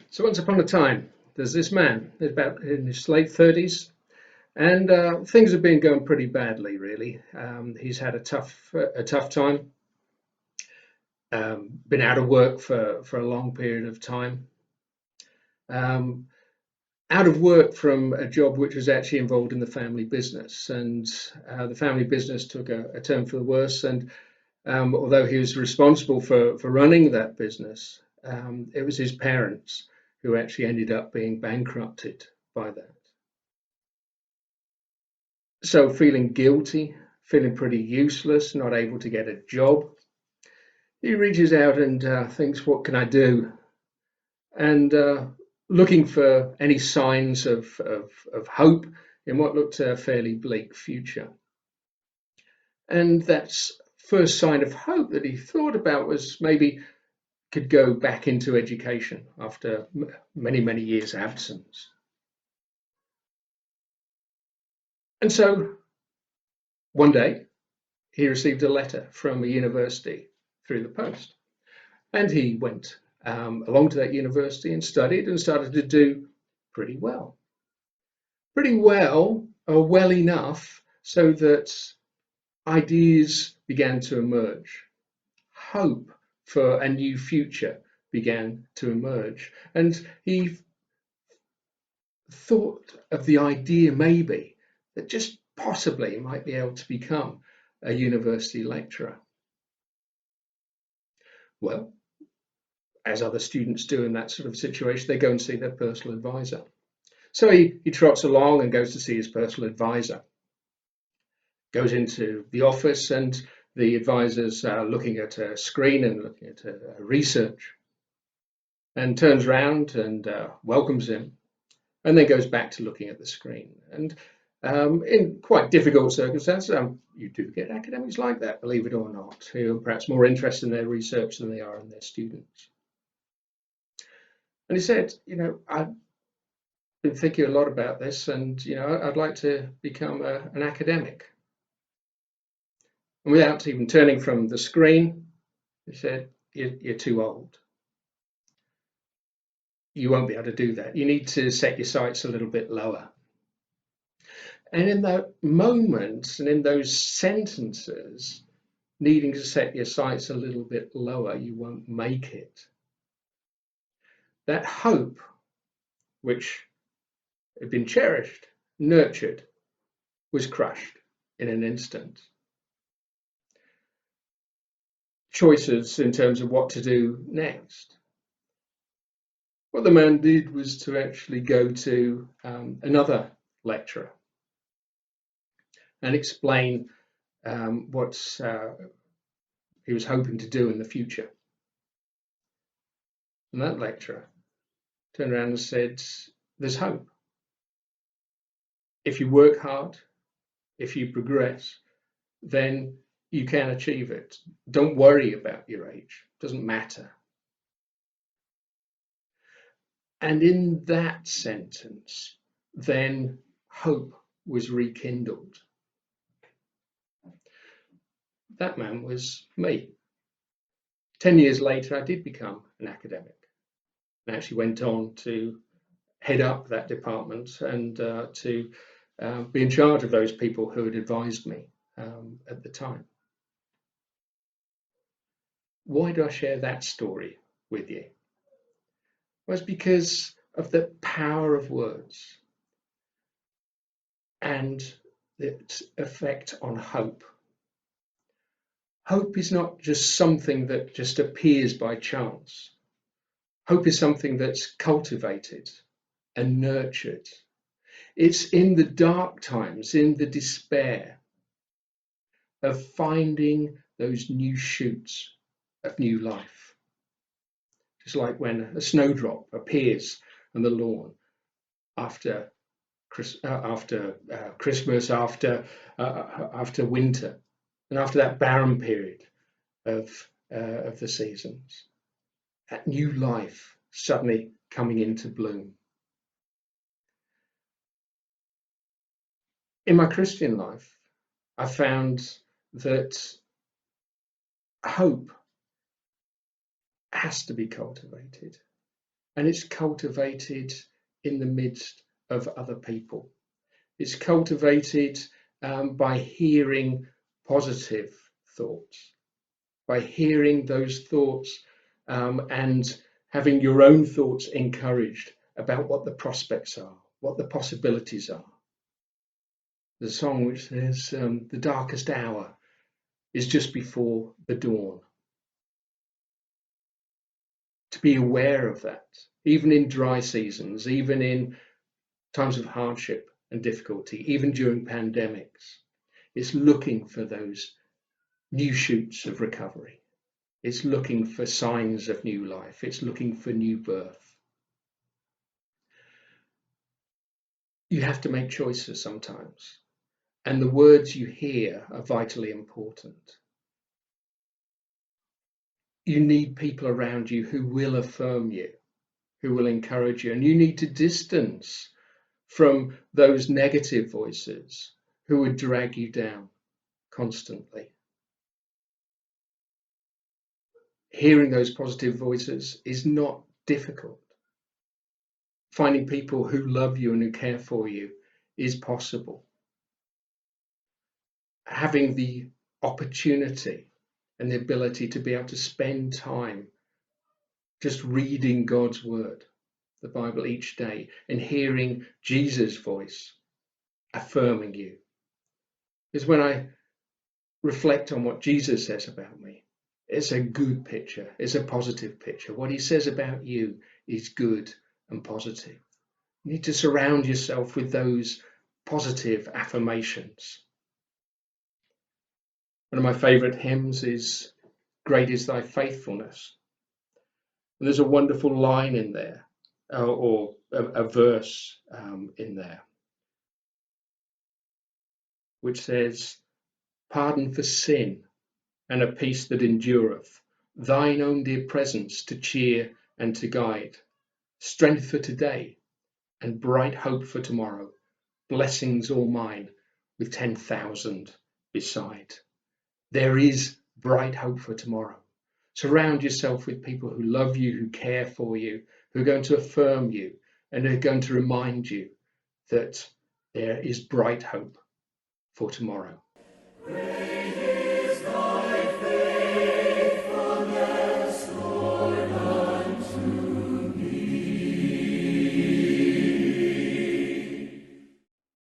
So once upon a time, there's this man, he's about in his late 30s, and things have been going pretty badly, really. He's had a tough time, been out of work for a long period of time, um, out of work from a job which was actually involved in the family business, and the family business took a turn for the worse. And although he was responsible for running that business, it was his parents who actually ended up being bankrupted by that. So feeling guilty, feeling pretty useless, not able to get a job, he reaches out and thinks, what can I do? And looking for any signs of hope in what looked a fairly bleak future. And that's first sign of hope that he thought about was maybe could go back into education after many, many years absence. And so one day he received a letter from a university through the post. And he went along to that university and studied and started to do pretty well. Pretty well, or well enough, so that ideas began to emerge. Hope for a new future began to emerge. And he thought of the idea maybe that just possibly he might be able to become a university lecturer. Well, as other students do in that sort of situation, they go and see their personal advisor. So he trots along and goes to see his personal advisor, goes into the office, and the advisor's looking at a screen and looking at a research, and turns around and welcomes him, and then goes back to looking at the screen. And in quite difficult circumstances, you do get academics like that, believe it or not, who are perhaps more interested in their research than they are in their students. And he said, I've been thinking a lot about this, and I'd like to become an academic. And without even turning from the screen, he said, you're too old. You won't be able to do that. You need to set your sights a little bit lower. And in that moment and in those sentences, needing to set your sights a little bit lower, you won't make it. That hope, which had been cherished, nurtured, was crushed in an instant. Choices in terms of what to do next. What the man did was to actually go to another lecturer and explain what he was hoping to do in the future. And that lecturer turned around and said, there's hope. If you work hard, if you progress, then you can achieve it. Don't worry about your age. It doesn't matter. And in that sentence, then hope was rekindled. That man was me. 10 years later, I did become an academic and actually went on to head up that department and to be in charge of those people who had advised me at the time. Why do I share that story with you? Well, it's because of the power of words and its effect on hope. Hope is not just something that just appears by chance. Hope is something that's cultivated and nurtured. It's in the dark times, in the despair of finding those new shoots of new life. Just like when a snowdrop appears on the lawn after Christmas, after winter, and after that barren period of the seasons, that new life suddenly coming into bloom. In my Christian life, I found that hope has to be cultivated. and it's cultivated in the midst of other people. It's cultivated by hearing positive thoughts, by hearing those thoughts and having your own thoughts encouraged about what the prospects are, what the possibilities are. The song which says, the darkest hour is just before the dawn. To be aware of that, even in dry seasons, even in times of hardship and difficulty, even during pandemics, it's looking for those new shoots of recovery. It's looking for signs of new life. It's looking for new birth. You have to make choices sometimes, and the words you hear are vitally important. You need people around you who will affirm you, who will encourage you, and you need to distance from those negative voices who would drag you down constantly. Hearing those positive voices is not difficult. Finding people who love you and who care for you is possible. Having the opportunity and the ability to be able to spend time just reading God's word, the Bible, each day, and hearing Jesus' voice affirming you is when I reflect on what Jesus says about me. It's a good picture. It's a positive picture. What he says about you is good and positive. You need to surround yourself with those positive affirmations. One of my favorite hymns is Great is Thy Faithfulness. And there's a wonderful line in there, or a verse in there, which says, pardon for sin and a peace that endureth, thine own dear presence to cheer and to guide, strength for today and bright hope for tomorrow, blessings all mine with 10,000 beside. There is bright hope for tomorrow. Surround yourself with people who love you, who care for you, who are going to affirm you, and are going to remind you that there is bright hope for tomorrow.